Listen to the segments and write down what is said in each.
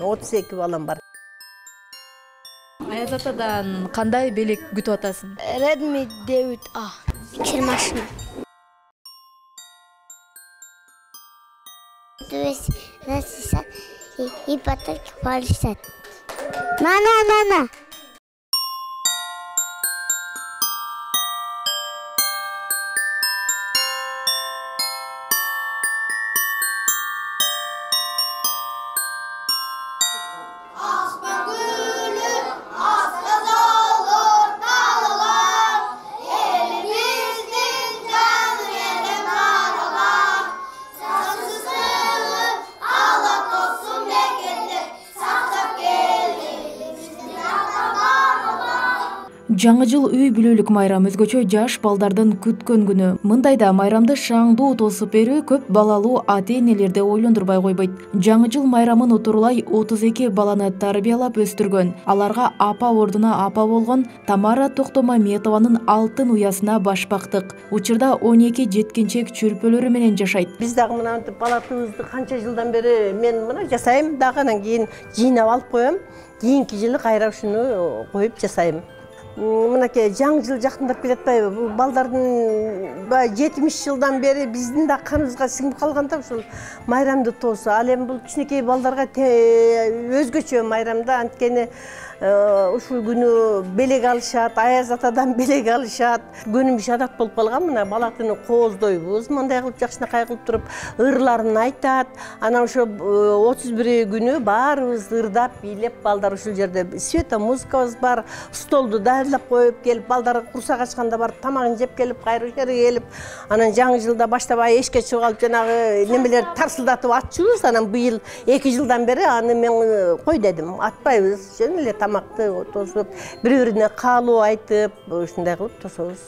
32 балам бар. Аяз атадан кандай белек күтүп атасың? Redmi 9A. Киши машина. Дивись, Росіса і потім полісять. На. Жаңы жыл үй бүлөлүк майрам өзгөчө жаш балдардын күткөн күнү. Мындайда майрамды шаңдуу тосуп берүү көп балалуу ата-энелерди ойлондурбай койбойт. Жаңы жыл майрамын утурлай 32 баланы тарбиялап өстүргөн, аларга апа ордуна апа болгон Тамара Токтомаметованын алтын уясына башпактык. Учурда 12 жеткинчек чүрпөлөрү менен жашайт. Биз дагы мына балатыбызды канча жылдан бери мен мына жасайм, дагы анан кийин жыйнап алып коем. Кийинки жылы кайра ушуну коюп жасайм. Мынакей жаңы жыл жакындап келе атпайбы? Бул балдардын 70 жылдан бери биздин да каныбызга сиңип калган да ушул майрамды тоосу. Ал эми бул кичинекей балдарга өзгөчө майрамда, анткени ушул күнү белек алышат, Аяз атадан белек алышат. Көнүмүш адат болуп калган, мына балатыны кооздойбуз, мындай кылып жакшынакай кылып туруп ырларын айтат. Анан ошо 31 күнү баарыбыз ырдап, бийлеп, балдар ушул жерде света музыкабыз бар, столду даярдап коюп келип, балдар курсак ачканда барып тамагын жеп келип, кайра ушерге келип, анан жаңы жылда баштабай эшикке чыгып алып жанагы немелер тарсылдатып атчубуз. Анан быйыл 2 жылдан бери аны мен кой дедим, атпайбыз. Жөн эле тамакты тосуп, бири-бирине каалоо айтып, ушундай кылып тособуз.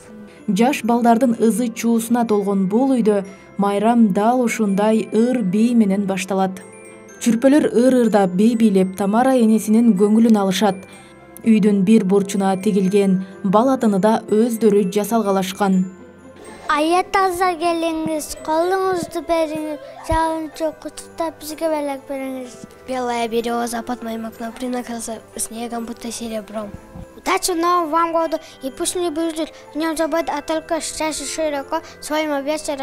Жаш балдардын ызы чуусуна толгон бул үйдө майрам дал ушундай ыр бий менен башталат. Чүрпөлөр ыр-ырдап, бий бийлеп, Тамара энесинин көңүлүн алышат. Үйдүн бир бурчуна тигилген балатыны да өздөрү жасалгалашкан. Ая таза келиңиз, колуңузду бериңиз, жаунчу куттуктап бизге белек бериңиз. Белая береза под моим окном принакрылся снегом, будто серебром. Удачи нового вам году, и пусть не будет в нем забыть, а только счастье широко своим объятием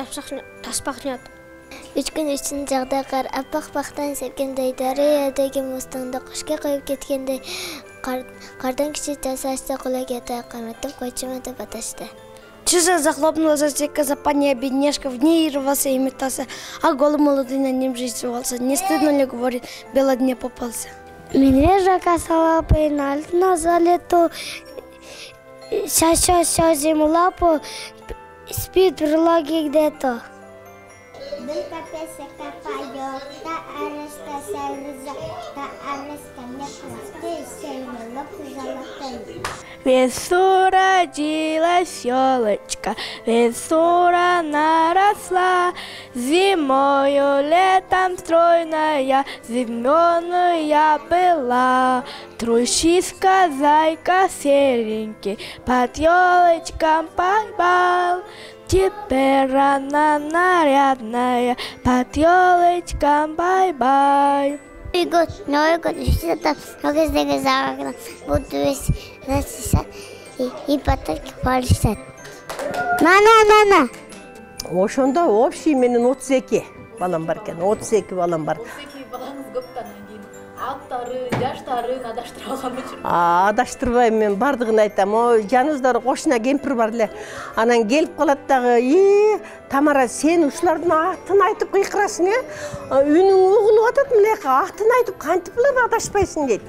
распахнет. Үч күн үчүн жагда кар апак-пактан сергендей, дарыядагы мустаңды кышка коюп кеткендей, кардан кичи жасашты кулайга тайканытып койчума деп аташты. Чижа захлопнула застека за панья бедняжка, в ней рвался и метался, а голый молодой на нем жизнь срывался. Не стыдно ли, говорит, белый дня попался. Медвежа касала пейналь на залету, сейчас зиму лапу, спит в берлоге где-то. Дымка песека поёт, та ареста сельза, та ареста не просты, сельный лоб золотой. В лесу родилась ёлочка, в лесу рано росла, зимою, летом стройная, зеленая была. Трущиска, зайка серенький, под ёлочком поймал. Теперь она нарядная, под ёлочком бай-бай. Новый год, что-то много снега за окном, буду весь Росіса и потом полісять. На. Ошондо общий менен 32 балам бар экен, 32 балам бар. 32 балаңыз көптөн кийин аттары, жаштарын адаштыра алганбычы? Адаштырбайм, мен бардыгын айтам. Жаныбызда кошуна кемпир бар эле. Анан келип калат дагы, Тамара, сен ушулардын атын айтып кыйкырасың, үнүң угулуп атат мынаяка, атын айтып кантип булар адашпайсың дейт.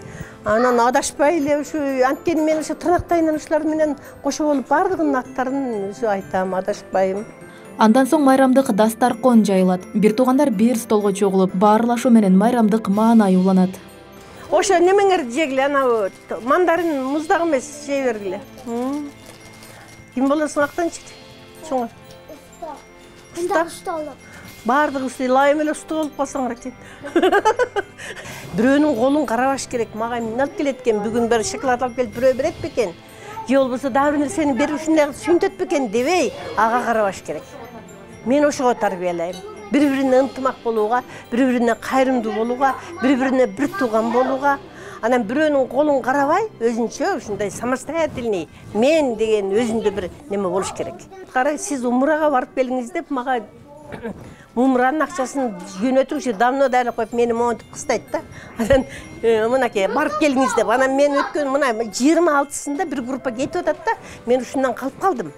Анан адашпай эле ушу анткени мен ушу тырнактайынан ушулар менен кошо болуп бардыгынын аттарын ушу айтам, адашпайм. Андан соң майрамдык дастаркон жайылат. Бир туугандар бир столго чогулуп, баарлашуу менен майрамдык маанай уланат. Ошо немеңерди жегиле, анабы мандарин муздак эмес жей бергиле. Ким болосуң актанчы? Чоң. Уста. Бардыгы уста лайым эле уста болуп калсаңар экен. Бирөөнүн колун карабаш керек. Мага эмне алып келет экен? Бүгүн бир шоколад алып келип бирөө берет бекен? Же болбосо дагы бир нерсени берип ушундай сүйүнтөт бекен дебей, ага карабаш керек. Мен ошого тарбиялайм. Бири-бирине ынтымак болууга, бири-бирине кайрымдуу болууга, бири-бирине бир тууган болууга. Анан бирөөнүн колун карабай, өзүнчө ушундай самостоятельный мен деген өзүндө бир неме болуш керек. Карай, сиз умрага барып келиңиз деп мага умранын акчасын жөнөтүңчү давно дайры коюп мени монтип кыстайт да. Анан мынакей барып келиңиз деп. Анан мен өткөн мына 26-сында бир группа кетип атат да, мен ушундан калып калдым.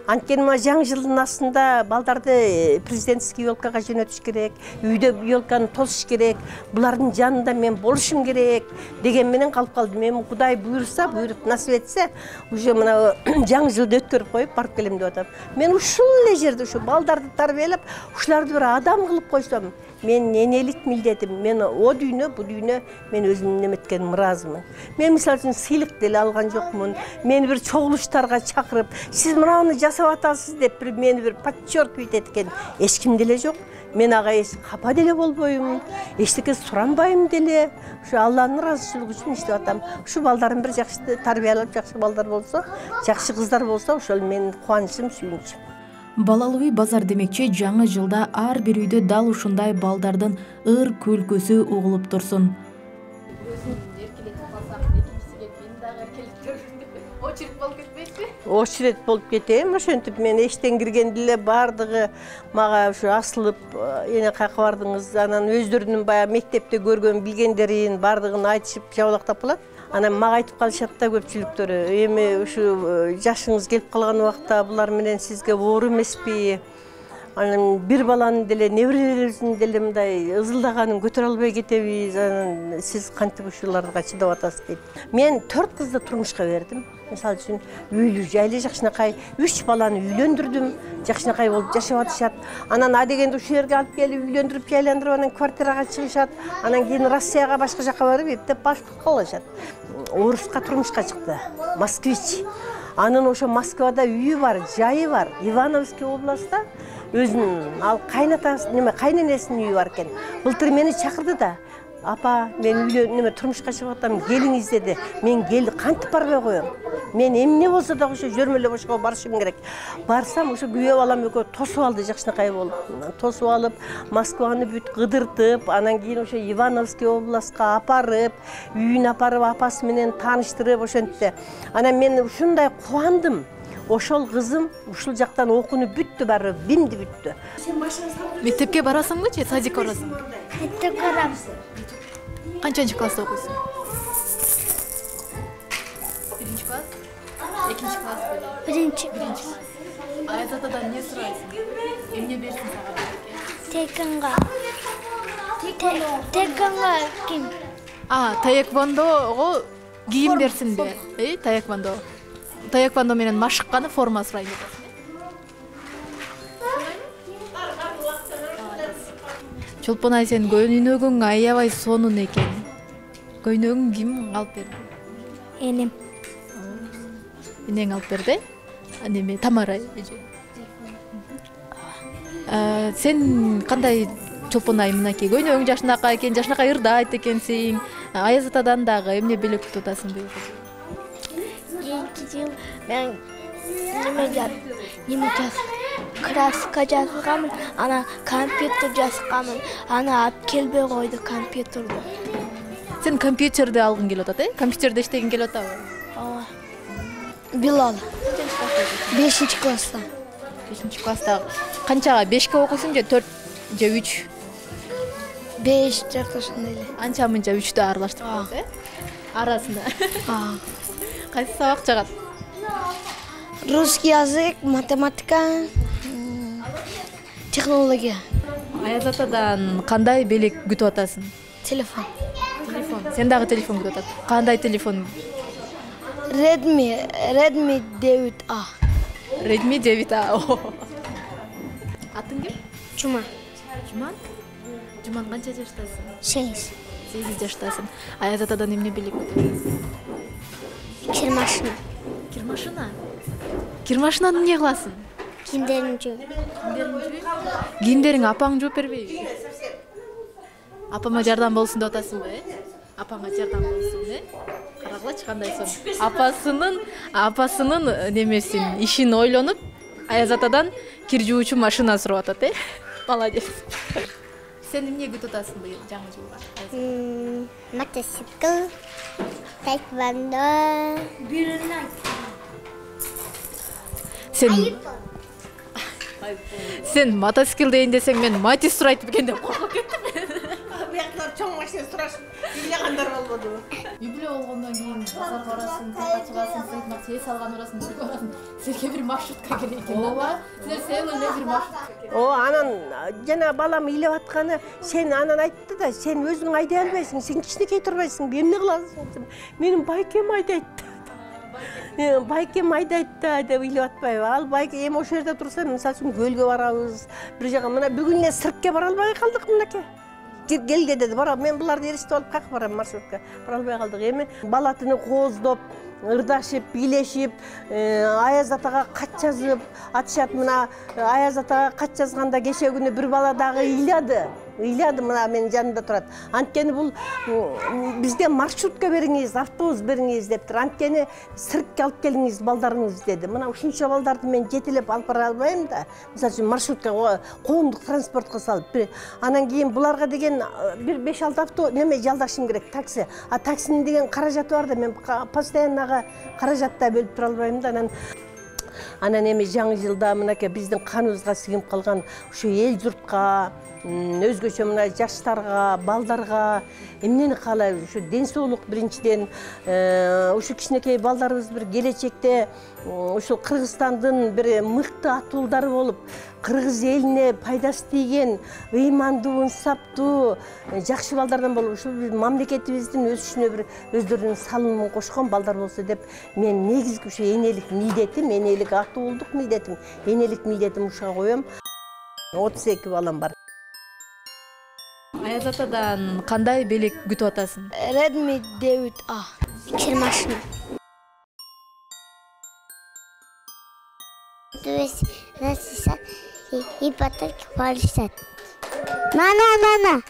Анткени мына жаңы жылдын астында балдарды президентский елкага жөнөтүш керек, үйдө елканы тосуш керек, булардын жанында мен болушум керек деген менен калып калдым. Мен Кудай буйрса, буйруп насип этсе, уже мына жаңы жылды өткөрүп коюп барып келем деп атам. Мен ушул эле жерде ушу балдарды тарбиялап, ушуларды бир адам кылып койсом, мен энелик милдетим. Мен о дүйнө, бу дүйнө мен өзүм неметкен ыраазымын. Мен мисалы үчүн сыйлык деле алган жокмун. Мени бир чогулуштарга чакырып, сиз мынаны жасап атасыз деп мени бир подчеркивать эткен эч ким деле жок. Мен ага эч капа деле болбойм, эчтеке суранбайм деле. Ушу Алланын ыраазычылыгы үчүн иштеп атам. Ушу балдарын бир жакшы тарбиялап, жакшы балдар болсо, жакшы кыздар болсо, ошол менин кубанычым, сүйүнүчүм. Балалуу үй базар демекчи, жаңы жылда ар бир үйдө дал ушундай балдардын ыр күлкүсү угулуп турсун. Очередь болуп кетем, ошентип мен эштен киргенде эле бардыгы мага ушу асылып, эне каяка бардыңыз, анан өздөрүнүн баягы мектепте көргөн билгендерин бардыгын айтышып жабылактап калат. Анан мага айтып калышат да көпчүлүктөрү, эми ушу жашыңыз келип калган убакта булар менен сизге оор эмеспи? Анан бир баланын деле неберелерибиздин деле мындай ызылдаганын көтөрө албай кетебиз. Анан сиз кантип ушуларга чыдап атасыз дейт. Мен 4 кызды турмушка бердим. Мисалы үчүн үйлүү жайлы жакшынакай 3 баланы үйлөндүрдүм. Жакшынакай болуп жашап атышат. Анан а дегенде ушул жерге алып келип үйлөндүрүп жайландырып анан квартирага чыгышат. Анан кийин Россияга башка жакка барып эптеп башкы кылышат. Оруска турмушка чыкты. Москвич. Анын ошо Москвада үйү бар, жайы бар. Ивановский областта өзүнүн ал кайнатасы, кайненесинин үйү бар экен. Былтыр мени чакырды да. Апа, мен турмушка чыгып атам, келиңиз деди. Мен кантип барбай коем. Мен эмне болсо да ошо жөрмөлөп ошого барышым керек. Барсам ошо күйөө балам экөө тосуп алды жакшынакай болуп. Тосуп алып, Москваны бүт кыдыртып, анан кийин ошо Ивановский областка апарып, үйүнө апарып апасы менен тааныштырып ошентти. Анан мен ушундай кубандым. Ошол кызым ушул жактан окууну бүттү, баары бимди бүттү. Мектепке барасыңбы же садикке барасыңбы? Мектепке барам. Канчанчы класста окуйсуң? 1-чи класс? 2-чи класс? 1-чи. Аят атадан эмне сурайсың? Эмне берсин сага? Текенга. Текенга ким? Таэквондого кийим берсинби? Таэквондо. Таэквондо менен машыкканы форма сурайын деп атасың. Чолпон ай, сен көйнөгүң аябай сонун экен. Көйнөгүң ким алып берди? Энем. Энең алып берди? Неме, Тамара эже. Сен кандай Чолпон ай, мынакей көйнөгүң жашынакай экен, жашынакай ырдайт экенсиң. Аят атадан дагы эмне белек күтүп атасың? Мен неме краска жазганмын, ана компьютер жазганмын, ана алып келбей койду компьютерди. Сен компьютерди алгың келип атат, компьютерде иштегиң келип атабы? Ооба. Билал. 5-чи класста. 5-чи класста канчага? 5ке окуйсуң же 4 же 3? 5 жакташында эле. Анча мынча 3дө аралаштырып коет, арасында. Кайсы сабак жагат? Русский язык, математика, технология. Аят атадан кандай белек күтүп атасың? Телефон. Сен дагы телефон күтүп атат. Кандай телефон? Redmi 9A. Redmi 9A. Атың ким? Жуман. Жуман канча жаштасың? 8 жаштасың. Аят атадан эмне белек күтүп атасың? Кирмашина. Кирмашинаны эмне кыласың? Кийимдерин жууп. Кийимдериң апаң жууп бербейби? Апама жардам болсун деп атасыңбы? Апаңа жардам болсун, карагылачы кандай сон. Апасынын немесин, ишин ойлонуп, Аят атадан кир жуучу машина сурап атат, Молодец. Сен эмне күтүп атасың быйыл жаңы жылга? Мотоцикл, таэквондо. Сен мотоцикл дейин десең мен Матис сурайт экен деп коркуп кеттим. Буяктар чоң машина сурашып, ыйлагандар болбоду. Үй бүлө болгондон кийин базарга барасың, тайга чыгасың, сый салган барасың, бирге барасың. Силерге бир маршрутка керек экен. Ооба. Силер сыйлы эле бир маршрутка керек. Анан жана балам ыйлап атканы, сен анан айтты да, сен өзүң айдай албайсың, сен кичинекей турбайсың, эмне кыласың? Менин байкем айдайт. Байкем айдайт да деп ыйлап атпайбы? Ал байке эми ошол жерде турса, мисалы үчүн көлгө барабыз. Бир жака мына бүгүн эле сыртке бара албай калдык мынакей. Келге деди, барам, мен буларды эристип алып какып барам маршрутка. Бара албай калдык. Эми бала түнү кооздоп, ырдашып, бийлешип, Аяз атага кат жазып атышат. Мына Аяз атага кат жазганда кеше күнү бир бала дагы ыйлады мына менин жанымда турат. Анткени бул бизде маршрутка бериңиз, автобус бериңиз дептир. Анткени сыртке алып келиңиз балдарыңыз деди. Мына ушунча балдарды мен жетелеп алып бара албайм да. Мисалы үчүн маршрутка коомдук транспортко салып. Анан кийин буларга деген бир 5-6 автобус неме жалдашым керек, такси. А таксинин деген каражаты бар да, мен постоянно каражатта бөлүп тура албайм да. Анан эми жаңы жылда мынакей биздин каныбызга сиңип калган ушу эл журтка, өзгөчө мына жаштарга, балдарга эмнени каалайбыз? Ушу ден соолук биринчиден, ушу кичинекей балдарыбыз бир келечекте ушул Кыргызстандын бир мыкты атуулдары болуп, кыргыз элине пайдасы тийген, ыймандуу, инсаптуу, жакшы балдардан болуп, ушул мамлекетибиздин өсүшүнө бир өздөрүнүн салымын кошкон балдар болсо деп мен негизги ушу энелик милдетим, энелик атуулдук милдетим, энелик милдетим ушуга коем. 32 балам бар. Аяз атадан кандай белек күтүп атасың? Redmi 9A. Кир машина. Ипотека полисет. Мана.